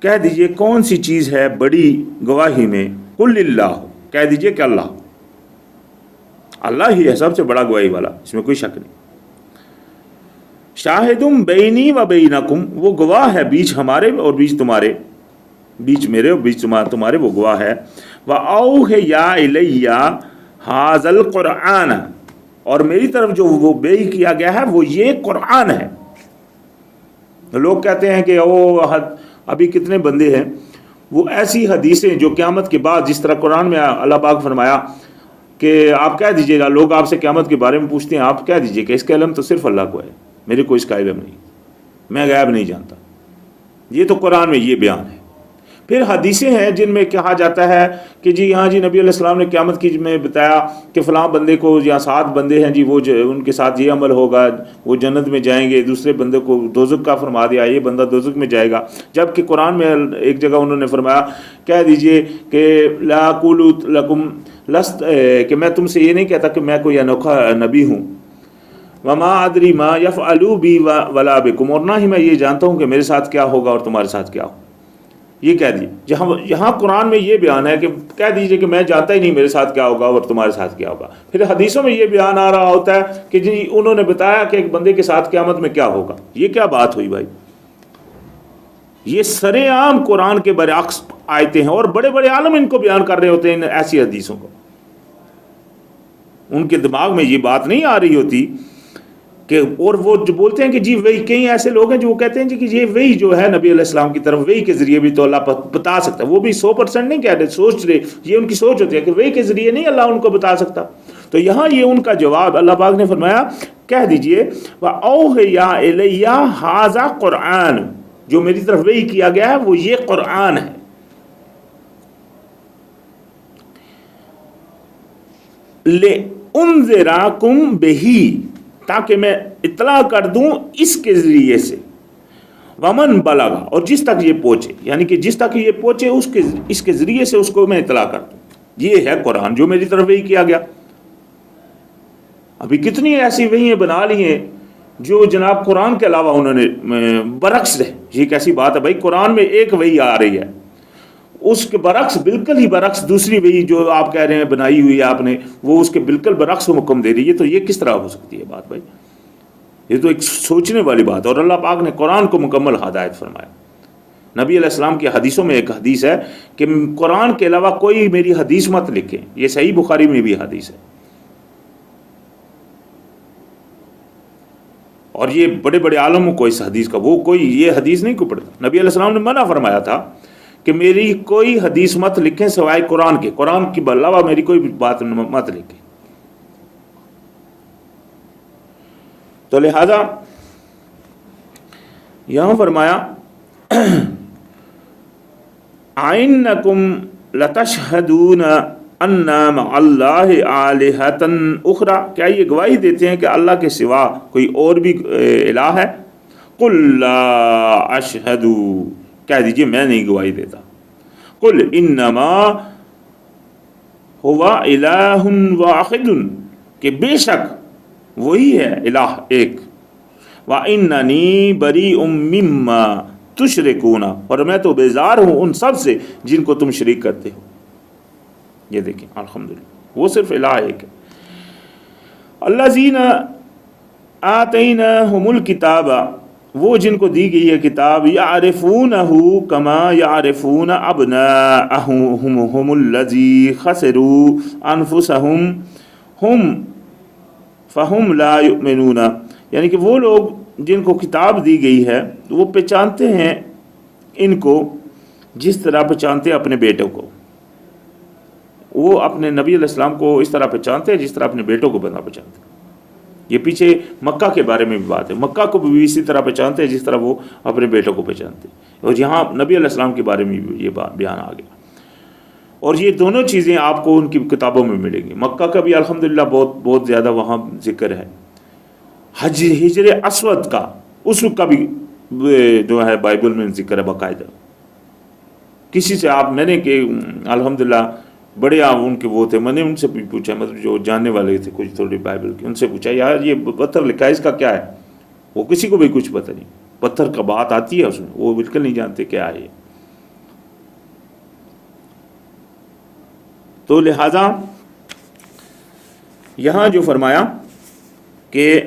S1: کہہ دیجئے کون سی چیز ہے بڑی گواہی میں؟ قل اللہ، کہہ دیجئے کہ اللہ ہی ہے سب سے بڑا گواہی والا، اس میں کوئی شک نہیں۔ شاہدم بینی و بینکم، وہ گواہ ہے بیچ ہمارے اور بیچ تمہارے، بیچ میرے اور بیچ تمہارے وہ گواہ ہے۔ وَأَوْحَیَ إِلَیَّ هَذَا الْقُرْآنَ، اور میری طرف جو وہ وحی کیا گیا ہے وہ یہ قرآن ہے۔ لوگ کہتے ہیں کہ ابھی کتنے بندے ہیں وہ ایسی حدیثیں جو قیامت کے بعد، جس طرح قرآن میں اللہ پاک فرمایا کہ آپ کہہ دیجئے گا، لوگ آپ سے قیامت کے بارے میں پوچھتے ہیں، آپ کہہ دیجئے کہ اس کا علم تو صرف اللہ کو ہے، میرے کو اس کا علم نہیں، میں غیب نہیں جانتا۔ یہ تو قرآن میں یہ بیان ہے۔ پھر حدیثیں ہیں جن میں کہا جاتا ہے کہ جی ہاں جی نبی علیہ السلام نے قیامت کی میں بتایا کہ فلاں بندے کو، یا 7 بندے ہیں جی وہ ان کے ساتھ یہ عمل ہوگا، وہ جنت میں جائیں گے، دوسرے بندے کو دوزخ کا فرما دیا، یہ بندہ دوزخ میں جائے گا۔ جبکہ قرآن میں ایک جگہ انہوں نے فرمایا، کہہ دیجئے کہ لا اقول لکم لست، کہ میں تم سے یہ نہیں کہتا کہ میں کوئی انوکھا نبی ہوں، وما ادری ما یفعل بی ولا بکم، اور نہ ہی میں یہ جانتا ہوں کہ میرے ساتھ کیا ہوگا اور تمہارے ساتھ کیا ہو۔ یہ کہہ دیجیے، یہاں قرآن میں یہ بیان ہے کہ کہہ دیجئے کہ میں جانتا ہی نہیں میرے ساتھ کیا ہوگا اور تمہارے ساتھ کیا ہوگا۔ پھر حدیثوں میں یہ بیان آ رہا ہوتا ہے کہ جی انہوں نے بتایا کہ ایک بندے کے ساتھ قیامت میں کیا ہوگا۔ یہ کیا بات ہوئی بھائی؟ یہ سر عام قرآن کے برعکس آیتیں ہیں، اور بڑے بڑے عالم ان کو بیان کر رہے ہوتے ہیں ایسی حدیثوں کو۔ ان کے دماغ میں یہ بات نہیں آ رہی ہوتی کہ، اور وہ جو بولتے ہیں کہ جی وہی، کئی ایسے لوگ ہیں جو کہتے ہیں جی کہ یہ وہی جو ہے نبی علیہ السلام کی طرف، وہی کے ذریعے بھی تو اللہ بتا سکتا ہے۔ وہ بھی 100% نہیں کہہ رہے، سوچ رہے، یہ ان کی سوچ ہوتی ہے کہ وہی کے ذریعے نہیں اللہ ان کو بتا سکتا۔ تو یہاں یہ ان کا جواب اللہ پاک نے فرمایا، کہہ دیجئے وَأَوْحَیَ إِلَیَّ هَذَا قُرْآنٌ، جو میری طرف وحی کیا گیا ہے وہ یہ قرآن ہے۔ لِأُنذِرَکُم بِهِ، تاکہ میں اطلاع کر دوں اس کے ذریعے سے، ومن بلغ، اور جس تک یہ پہنچے، یعنی کہ جس تک یہ پہنچے اس کے ذریعے سے اس کو میں اطلاع کر دوں۔ یہ ہے قرآن جو میری طرف وحی کیا گیا۔ ابھی کتنی ایسی وحییں بنا لی ہیں جو جناب قرآن کے علاوہ انہوں نے برعکس ہے۔ یہ کیسی بات ہے بھائی؟ قرآن میں ایک وحی آ رہی ہے، اس کے برعکس، بالکل ہی برعکس دوسری وحی جو آپ کہہ رہے ہیں بنائی ہوئی ہے آپ نے، وہ اس کے بالکل برعکس حکم دے رہی ہے۔ تو یہ کس طرح ہو سکتی ہے بات بھائی؟ یہ تو ایک سوچنے والی بات ہے۔ اور اللہ پاک نے قرآن کو مکمل ہدایت فرمایا۔ نبی علیہ السلام کی حدیثوں میں ایک حدیث ہے کہ قرآن کے علاوہ کوئی میری حدیث مت لکھے، یہ صحیح بخاری میں بھی حدیث ہے۔ اور یہ بڑے بڑے عالموں کو اس حدیث کا، وہ کوئی یہ حدیث نہیں کو پڑھتا۔ نبی علیہ السلام نے منع فرمایا تھا کہ میری کوئی حدیث مت لکھیں سوائے قرآن کے، قرآن کی علاوہ میری کوئی بات مت لکھیں۔ تو لہذا یہاں فرمایا أَإِنَّكُمْ لَتَشْهَدُونَ أَنَّ مَعَ اللَّهِ آلِهَةً أُخْرَى، کیا یہ گواہی دیتے ہیں کہ اللہ کے سوا کوئی اور بھی الہ ہے؟ قُلْ لَا أَشْهَدُ، کہہ دیجئے میں نہیں گواہی دیتا۔ قُلْ إِنَّمَا هُوَ إِلَٰهٌ وَاحِدٌ، کہ بے شک وہی ہے الہ ایک۔ وَإِنَّنِي بَرِيءٌ مِّمَّا تُشْرِكُونَ، اور میں تو بیزار ہوں ان سب سے جن کو تم شریک کرتے ہو۔ یہ دیکھیں الحمدللہ وہ صرف الہ ایک ہے۔ الذین آتیناہم الکتاب، وہ جن کو دی گئی ہے کتاب، یعرفونہ کما یعرفون ابناءہم الذی خسروا انفسہم ہم فہم لا یؤمنون، یعنی کہ وہ لوگ جن کو کتاب دی گئی ہے وہ پہچانتے ہیں ان کو جس طرح پہچانتے ہیں اپنے بیٹوں کو۔ وہ اپنے نبی علیہ السلام کو اس طرح پہچانتے ہیں جس طرح اپنے بیٹوں کو بنا پہچانتے ہیں۔ یہ پیچھے مکہ کے بارے میں بھی بات ہے، مکہ کو بھی اسی طرح پہچانتے ہیں جس طرح وہ اپنے بیٹوں کو پہچانتے ہیں، اور یہاں نبی علیہ السلام کے بارے میں بھی یہ بیان آ گیا۔ اور یہ دونوں چیزیں آپ کو ان کی کتابوں میں ملیں گی۔ مکہ کا بھی الحمدللہ بہت زیادہ وہاں ذکر ہے، ہجر اسود کا، اس کا بھی جو ہے بائبل میں ذکر ہے باقاعدہ۔ کسی سے آپ، میں نے کہ الحمدللہ بڑے آپ ان کے وہ تھے، میں نے ان سے بھی پوچھا، مطلب جو جاننے والے تھے کچھ تھوڑی بائبل کی، ان سے پوچھا یار یہ پتھر لکھا ہے اس کا کیا ہے؟ وہ کسی کو بھی کچھ پتہ نہیں، پتھر کا بات آتی ہے اس میں، وہ بالکل نہیں جانتے کیا ہے یہ۔ تو لہٰذا یہاں جو فرمایا کہ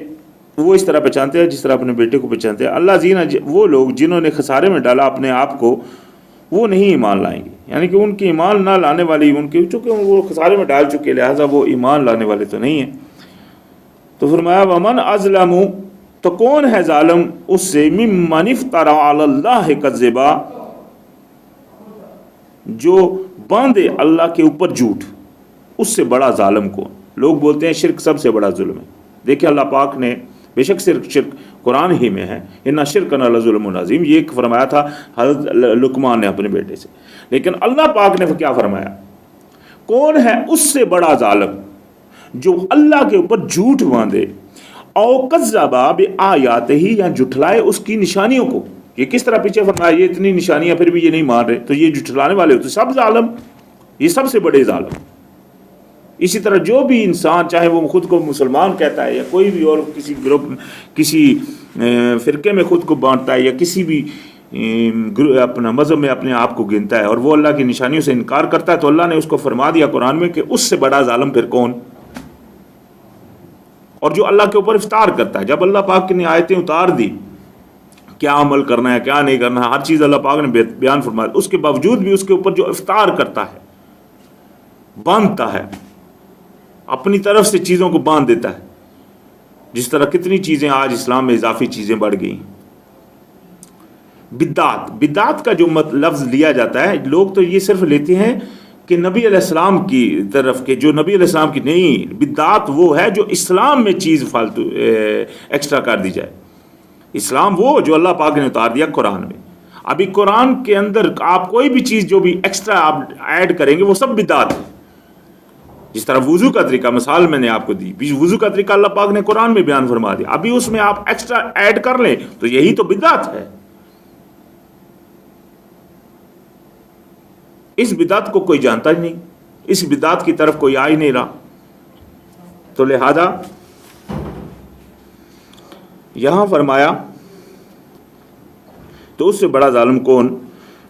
S1: وہ اس طرح پہچانتے ہیں جس طرح اپنے بیٹے کو پہچانتے ہیں۔ اللہ زینہ، وہ لوگ جنہوں نے خسارے میں ڈالا اپنے آپ کو، وہ نہیں ایمان لائیں گے، یعنی کہ ان کی ایمان نہ لانے والی، ان کی چونکہ وہ خسارے میں ڈال چکے لہٰذا وہ ایمان لانے والے تو نہیں ہیں۔ تو فرمایا ومن اظلم، تو کون ہے ظالم اس سے، ممن افترى علی اللہ کذبا، جو باندھے اللہ کے اوپر جھوٹ، اس سے بڑا ظالم کون؟ لوگ بولتے ہیں شرک سب سے بڑا ظلم ہے، دیکھیں اللہ پاک نے بے شک شرک قرآن ہی میں ہے، اِنَّ شِرْكَ لَظُلْمٌ عَظِيمٌ، یہ فرمایا تھا حضرت لقمان نے اپنے بیٹے سے، لیکن اللہ پاک نے کیا فرمایا؟ کون ہے اس سے بڑا ظالم جو اللہ کے اوپر جھوٹ باندھے، او کذب بآیاتہ، یا جھٹلائے اس کی نشانیوں کو۔ یہ کس طرح پیچھے فرمایا یہ اتنی نشانیاں پھر بھی یہ نہیں مان رہے، تو یہ جھٹلانے والے ہوتے سب ظالم، یہ سب سے بڑے ظالم۔ اسی طرح جو بھی انسان چاہے وہ خود کو مسلمان کہتا ہے یا کوئی بھی اور کسی گروپ کسی فرقے میں خود کو بانٹتا ہے یا کسی بھی اپنا مذہب میں اپنے آپ کو گنتا ہے اور وہ اللہ کی نشانیوں سے انکار کرتا ہے، تو اللہ نے اس کو فرما دیا قرآن میں کہ اس سے بڑا ظالم پھر کون؟ اور جو اللہ کے اوپر افطار کرتا ہے، جب اللہ پاک کی آیتیں اتار دی کیا عمل کرنا ہے کیا نہیں کرنا ہے، ہر چیز اللہ پاک نے بیان فرمایا، اس کے باوجود بھی اس کے اوپر جو افطار کرتا ہے، باندھتا ہے، اپنی طرف سے چیزوں کو باندھ دیتا ہے، جس طرح کتنی چیزیں آج اسلام میں اضافی چیزیں بڑھ گئی۔ بدعت کا جو لفظ لیا جاتا ہے، لوگ تو یہ صرف لیتے ہیں کہ نبی علیہ السلام کی طرف کے، جو نبی علیہ السلام کی نہیں، بدعت وہ ہے جو اسلام میں چیز فالتو ایکسٹرا کر دی جائے۔ اسلام وہ جو اللہ پاک نے اتار دیا قرآن میں، ابھی قرآن کے اندر آپ کوئی بھی چیز جو بھی ایکسٹرا آپ ایڈ کریں گے وہ سب بدعت ہے۔ جس طرح وضو کا طریقہ، مثال میں نے آپ کو دی، وضو کا طریقہ اللہ پاک نے قرآن میں بیان فرما دیا، ابھی اس میں آپ ایکسٹرا ایڈ کر لیں تو یہی تو بدعت ہے۔ اس بدعت کو کوئی جانتا ہی نہیں، اس بدعت کی طرف کوئی آ ہی نہیں رہا، تو لہذا یہاں فرمایا تو اس سے بڑا ظالم کون،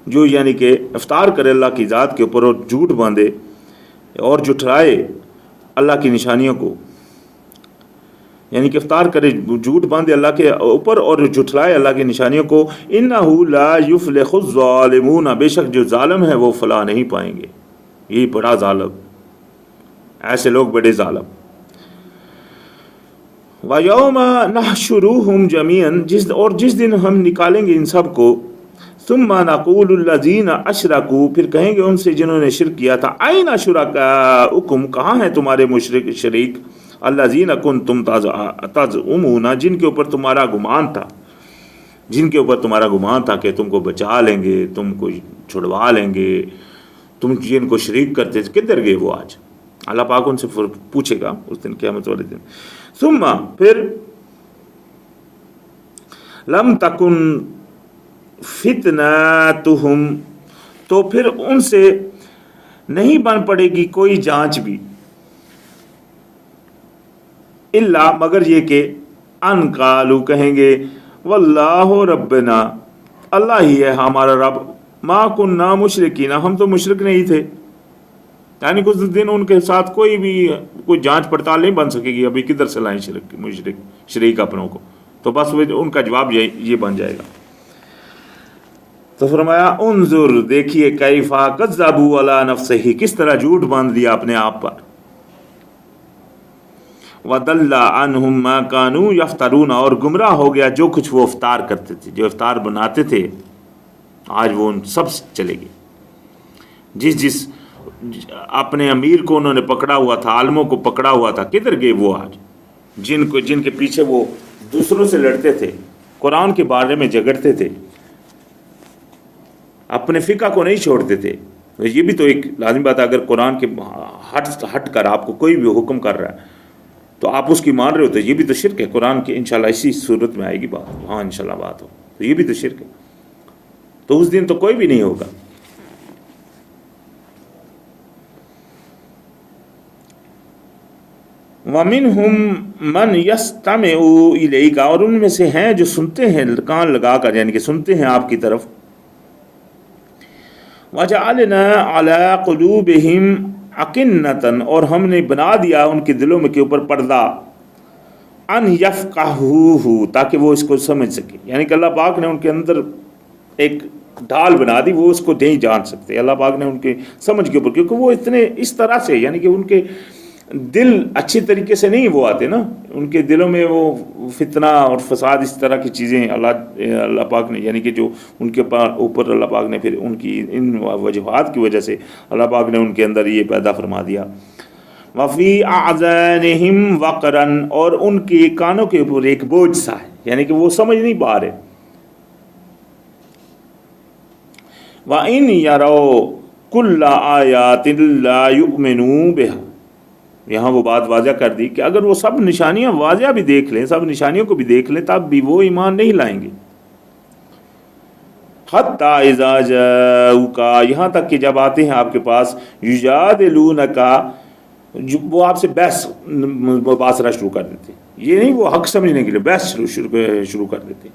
S1: جو یعنی کہ افطار کرے اللہ کی ذات کے اوپر اور جھوٹ باندھے اور جھٹلائے اللہ کی نشانیوں کو، یعنی کہ افطار کرے جھوٹ باندھے اللہ کے اوپر اور جھٹلائے اللہ کی نشانیوں کو۔ انہ لا یفلح الظالمون، بے شک جو ظالم ہے وہ فلاح نہیں پائیں گے، یہی بڑا ظالم، ایسے لوگ بڑے ظالم۔ وَيَوْمَ نَحْشُرُهُمْ جَمِيعًا، اور جس دن ہم نکالیں گے ان سب کو، ثُمَّ نَقُولُ الَّذِينَ أَشْرَكُوا، پھر کہیں گے ان سے جنہوں نے شرک کیا تھا، أَيْنَ شُرَكَاؤُكُمْ، کہاں ہیں تمہارے مشرک شریک، الَّذِينَ كُنْتُمْ تَزْعُمُونَ، جن کے اوپر تمہارا گمان تھا، جن کے اوپر تمہارا گمان تھا کہ تم کو بچا لیں گے، تم کو چھڑوا لیں گے، تم جن کو شریک کرتے تھے کدھر گئے وہ آج؟ اللہ پاک ان سے پوچھے گا اس دن، قیامت والے دن۔ ثم، پھر لم تکن فتنتہم، تو پھر ان سے نہیں بن پڑے گی کوئی جانچ بھی، الا، مگر یہ کہ ان قالو، کہیں گے، واللہ ربنا، اللہ ہی ہے ہمارا رب، ما کننا مشرکین، ہم تو مشرک نہیں تھے، یعنی کچھ دن ان کے ساتھ کوئی جانچ پڑتال نہیں بن سکے گی، ابھی کدھر سے لائیں شریک اپنوں کو، تو بس ان کا جواب یہ بن جائے گا۔ تو فرمایا انظر، دیکھیے، کیفا کذبوا علی نفسہ، کس طرح جھوٹ باندھ دیا اپنے آپ پر، وضل عنہم ما کانوا یفترون، اور گمراہ ہو گیا جو کچھ وہ افطار کرتے تھے، جو افطار بناتے تھے، آج وہ ان سب چلے گئے۔ جس اپنے امیر کو انہوں نے پکڑا ہوا تھا، عالموں کو پکڑا ہوا تھا، کدھر گئے وہ آج؟ جن کے پیچھے وہ دوسروں سے لڑتے تھے، قرآن کے بارے میں جھگڑتے تھے، اپنے فقہ کو نہیں چھوڑتے تھے۔ یہ بھی تو ایک لازمی بات ہے، اگر قرآن کے ہٹ کر آپ کو کوئی بھی حکم کر رہا ہے تو آپ اس کی مان رہے ہوتے، یہ بھی تو شرک ہے۔ قرآن کی انشاءاللہ اسی صورت میں آئے گی بات، ہاں انشاءاللہ بات ہو، تو یہ بھی تو شرک ہے، تو اس دن تو کوئی بھی نہیں ہوگا۔ وَمِنْهُمْ مَنْ يَسْتَمِعُ إِلَيْكَ، اور ان میں سے ہیں جو سنتے ہیں کان لگا کر، یعنی کہ سنتے ہیں آپ کی طرف. وَجَعَلْنَا عَلَىٰ قُلُوبِهِمْ أَكِنَّةً، اور ہم نے بنا دیا ان کے دلوں میں کے اوپر پردہ، ان یفقہوہ، تاکہ وہ اس کو سمجھ سکے. یعنی کہ اللہ پاک نے ان کے اندر ایک ڈھال بنا دی، وہ اس کو نہیں جان سکتے. اللہ پاک نے ان کے سمجھ کے اوپر، کیونکہ وہ اتنے اس طرح سے، یعنی کہ ان کے دل اچھی طریقے سے نہیں وہ آتے نا، ان کے دلوں میں وہ فتنہ اور فساد اس طرح کی چیزیں اللہ پاک نے، یعنی کہ جو ان کے اوپر اللہ پاک نے پھر ان کی ان وجوہات کی وجہ سے اللہ پاک نے ان کے اندر یہ پیدا فرما دیا. وفی اعذانہم وقرن، اور ان کے کانوں کے اوپر ایک بوجھ سا ہے، یعنی کہ وہ سمجھ نہیں پا رہے. وَإِنْ يَرَوْا كُلَّ آيَاتٍ لَا يُؤْمِنُوا بِهَا، یہاں وہ بات واضح کر دی کہ اگر وہ سب نشانیاں واضح بھی دیکھ لیں، سب نشانیوں کو بھی دیکھ لیں، تب بھی وہ ایمان نہیں لائیں گے. حَتَّى إِذَا جَاءُوكَ، یہاں تک کہ جب آتے ہیں آپ کے پاس، يُجَادِلُونَكَ، وہ آپ سے بحث مباحثہ شروع کر دیتے ہیں. یہ نہیں وہ حق سمجھنے کے لیے بحث شروع کر دیتے ہیں.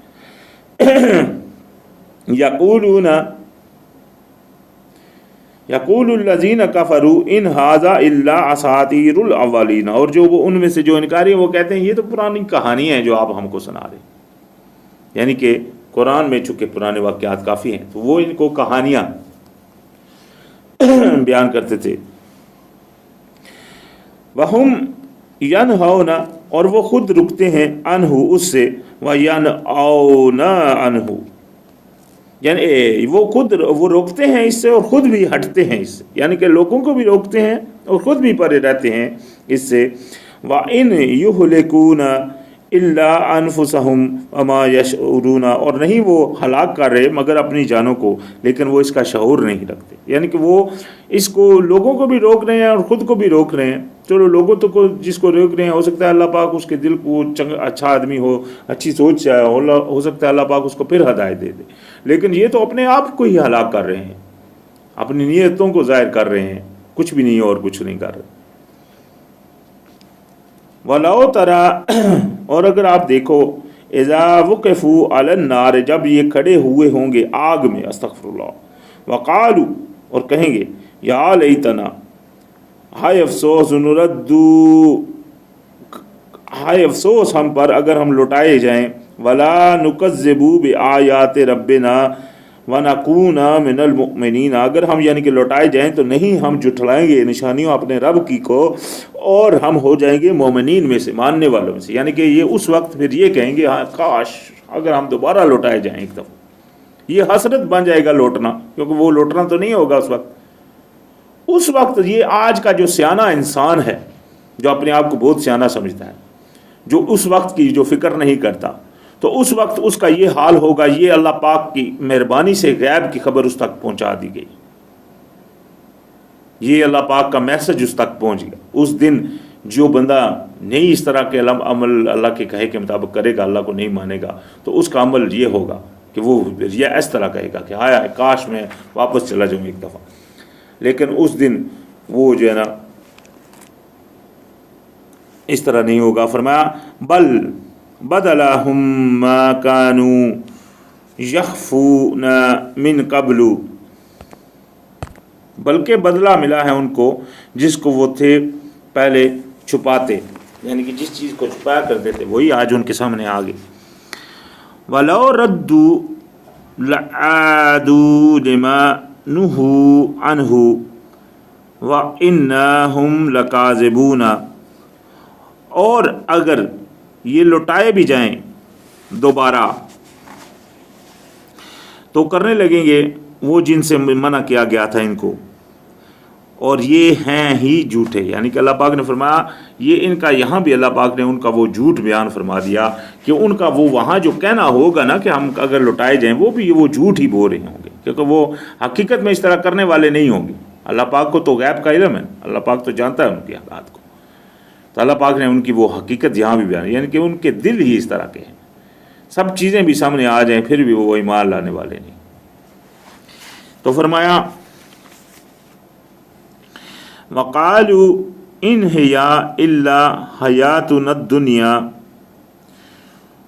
S1: یقول الذین کفروا ان ھذا الا اساطیر الاولین، اور جو وہ ان میں سے جو انکاری ہیں وہ کہتے ہیں یہ تو پرانی کہانی ہے جو آپ ہم کو سنا رہے ہیں. یعنی کہ قرآن میں چونکہ پرانے واقعات کافی ہیں تو وہ ان کو کہانیاں بیان کرتے تھے. وہم ینہون، اور وہ خود رکتے ہیں، عنہ اس سے، وینأون عنہ، یعنی وہ روکتے ہیں اس سے اور خود بھی ہٹتے ہیں اس سے، یعنی کہ لوگوں کو بھی روکتے ہیں اور خود بھی پرے رہتے ہیں اس سے. وَإِنْ يُهْلِكُونَ إِلَّا أَنفُسَهُمْ وَمَا يَشْعُرُونَ، اور نہیں وہ ہلاک کر رہے مگر اپنی جانوں کو، لیکن وہ اس کا شعور نہیں رکھتے. یعنی کہ وہ اس کو لوگوں کو بھی روک رہے ہیں اور خود کو بھی روک رہے ہیں. چلو لوگوں تو کو جس کو روک رہے ہیں ہو سکتا ہے اللہ پاک اس کے دل کو اچھا آدمی ہو، اچھی سوچ سے ہو سکتا ہے اللہ پاک اس کو پھر ہدایت دے دے، لیکن یہ تو اپنے آپ کو ہی ہلاک کر رہے ہیں، اپنی نیتوں کو ظاہر کر رہے ہیں، کچھ بھی نہیں اور کچھ نہیں کر رہے. وَلَوْ تَرَى، اور اگر آپ دیکھو، اِذَا وُقِفُوا عَلَى النَّارِ، جب یہ کھڑے ہوئے ہوں گے آگ میں، استغفر اللہ، وَقَالُوا، اور کہیں گے، یا لیتنا، ہائے افسوس، نردو، ہائے افسوس ہم پر اگر ہم لوٹائے جائیں، وَلَا نُكَذِّبُ بِآيَاتِ رَبِّنَا وَنَكُونَ مِنَ الْمُؤْمِنِينَ، اگر ہم یعنی کہ لوٹائے جائیں تو نہیں ہم جھٹلائیں گے نشانیوں اپنے رب کی کو، اور ہم ہو جائیں گے مومنین میں سے، ماننے والوں میں سے. یعنی کہ یہ اس وقت پھر یہ کہیں گے ہاں کاش اگر ہم دوبارہ لوٹائے جائیں ایک دفعہ. یہ حسرت بن جائے گا لوٹنا، کیونکہ وہ لوٹنا تو نہیں ہوگا اس وقت. اس وقت یہ آج کا جو سیانہ انسان ہے، جو اپنے آپ کو بہت سیانہ سمجھتا ہے، جو اس وقت کی جو فکر نہیں کرتا، تو اس وقت اس کا یہ حال ہوگا. یہ اللہ پاک کی مہربانی سے غیب کی خبر اس تک پہنچا دی گئی، یہ اللہ پاک کا میسج اس تک پہنچ گیا. اس دن جو بندہ نہیں اس طرح کے عمل اللہ کے کہے کے مطابق کرے گا، اللہ کو نہیں مانے گا، تو اس کا عمل یہ ہوگا کہ وہ یہ اس طرح کہے گا کہ ہائے کاش میں واپس چلا جاؤں ایک دفعہ. لیکن اس دن وہ جو ہے نا اس طرح نہیں ہوگا. فرمایا بل بدلہم ما کانوا یخفون من قبل، بلکہ بدلہ ملا ہے ان کو جس کو وہ تھے پہلے چھپاتے، یعنی کہ جس چیز کو چھپایا کرتے تھے وہی آج ان کے سامنے آ گئی. وَلَوْ رَدُّوا لَعَادُوا لِمَا نُهُوا عَنْهُ وَإِنَّهُمْ لَكَاذِبُونَ، اور اگر یہ لوٹائے بھی جائیں دوبارہ تو کرنے لگیں گے وہ جن سے منع کیا گیا تھا ان کو، اور یہ ہیں ہی جھوٹے. یعنی کہ اللہ پاک نے فرمایا یہ ان کا، یہاں بھی اللہ پاک نے ان کا وہ جھوٹ بیان فرما دیا کہ ان کا وہ وہاں جو کہنا ہوگا نا کہ ہم اگر لوٹائے جائیں، وہ بھی وہ جھوٹ ہی بول رہے ہوں گے، کیونکہ وہ حقیقت میں اس طرح کرنے والے نہیں ہوں گے. اللہ پاک کو تو غیب کا علم ہے، اللہ پاک تو جانتا ہے ان کی حالات کو، تو اللہ پاک نے ان کی وہ حقیقت یہاں بھی بیان، یعنی کہ ان کے دل ہی اس طرح کے ہیں. سب چیزیں بھی سامنے آ جائیں پھر بھی وہ ایمان لانے والے نہیں. تو فرمایا وقالوا ان ہیا الا حیاتنا الدنیا،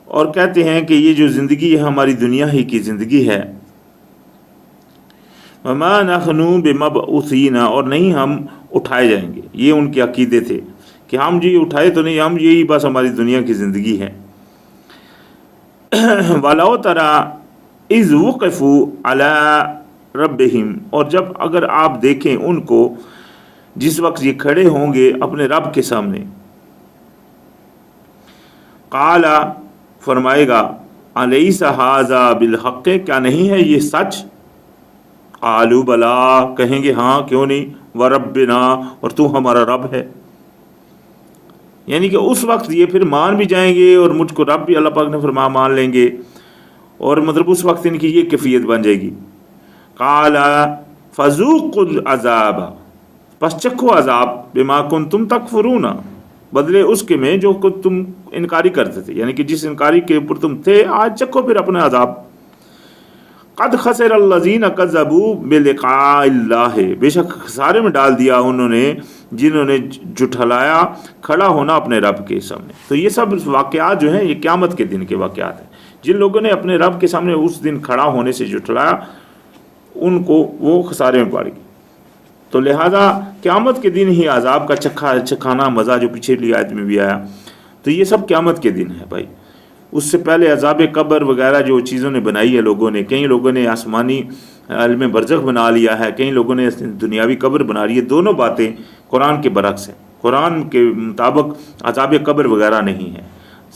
S1: اور کہتے ہیں کہ یہ جو زندگی ہے ہماری دنیا ہی کی زندگی ہے، وما نحن بمبعوثین، اور نہیں ہم اٹھائے جائیں گے. یہ ان کے عقیدے تھے کہ ہم جی اٹھائے تو نہیں، ہم یہی بس ہماری دنیا کی زندگی ہے. وَلَوْ تَرَى اِذْ وُقِفُوا عَلَىٰ رَبِّهِمْ، اور جب اگر آپ دیکھیں ان کو جس وقت یہ کھڑے ہوں گے اپنے رب کے سامنے، قال، فرمائے گا، الیس ھذا بالحق، کیا نہیں ہے یہ سچ؟ قالوا بلا، کہیں گے ہاں کیوں نہیں، وربنا، اور تو ہمارا رب ہے. یعنی کہ اس وقت یہ پھر مان بھی جائیں گے اور مجھ کو رب بھی اللہ پاک نے فرمایا مان لیں گے، اور مطلب اس وقت ان کی یہ کیفیت بن جائے گی. قال فذوقوا العذاب، پس چکھو عذاب، بما کنتم تکفرون، بدلے اس کے میں جو تم انکاری کرتے تھے، یعنی کہ جس انکاری کے اوپر تم تھے آج چکھو پھر اپنے عذاب. قد خسر الذین کذبوا بلقاء اللہ، بے شک خسارے میں ڈال دیا انہوں نے جنہوں نے جھٹلایا کھڑا ہونا اپنے رب کے سامنے. تو یہ سب واقعات جو ہیں یہ قیامت کے دن کے واقعات ہیں. جن لوگوں نے اپنے رب کے سامنے اس دن کھڑا ہونے سے جھٹلایا ان کو وہ خسارے میں پڑ گئی. تو لہذا قیامت کے دن ہی عذاب کا چکھانا مزہ جو پچھلی آیت میں بھی آیا، تو یہ سب قیامت کے دن ہے بھائی. اس سے پہلے عذاب قبر وغیرہ جو چیزوں نے بنائی ہے لوگوں نے، کئی لوگوں نے آسمانی عالم برزخ بنا لیا ہے، کئی لوگوں نے دنیاوی قبر بنا لی ہے. دونوں باتیں قرآن کے برعکس ہیں. قرآن کے مطابق عذاب قبر وغیرہ نہیں ہے،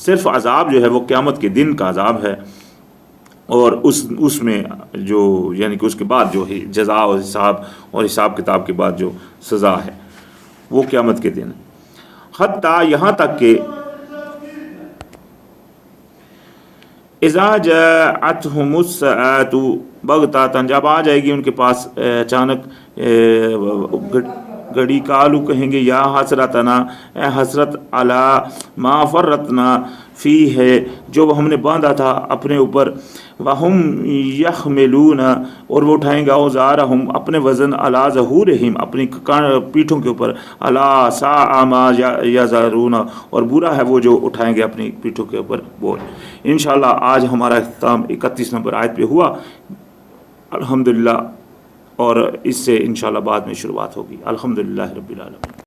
S1: صرف عذاب جو ہے وہ قیامت کے دن کا عذاب ہے، اور اس میں جو یعنی کہ اس کے بعد جو ہے جزا اور حساب کتاب کے بعد جو سزا ہے وہ قیامت کے دن ہے. حتیٰ یہاں تک کہ اذا جاءتهم الساعة بغتۃ، جب آ جائے گی ان کے پاس اچانک گھڑی، کالو کہیں گے یا حسرتنا، اے حسرت، علی ما فرطنا فی ہے، جو ہم نے باندھا تھا اپنے اوپر، وہم یحملون، اور وہ اٹھائیں گے، اوزارہم، اپنے وزن، علی ظہورہم، اپنی پیٹھوں کے اوپر، علی ساء ما یزرون، اور برا ہے وہ جو اٹھائیں گے اپنی پیٹھوں کے اوپر بول. انشاءاللہ آج ہمارا اختتام 31 نمبر آیت پہ ہوا الحمدللہ، اور اس سے انشاءاللہ بعد میں شروعات ہوگی. الحمدللہ رب العالمین.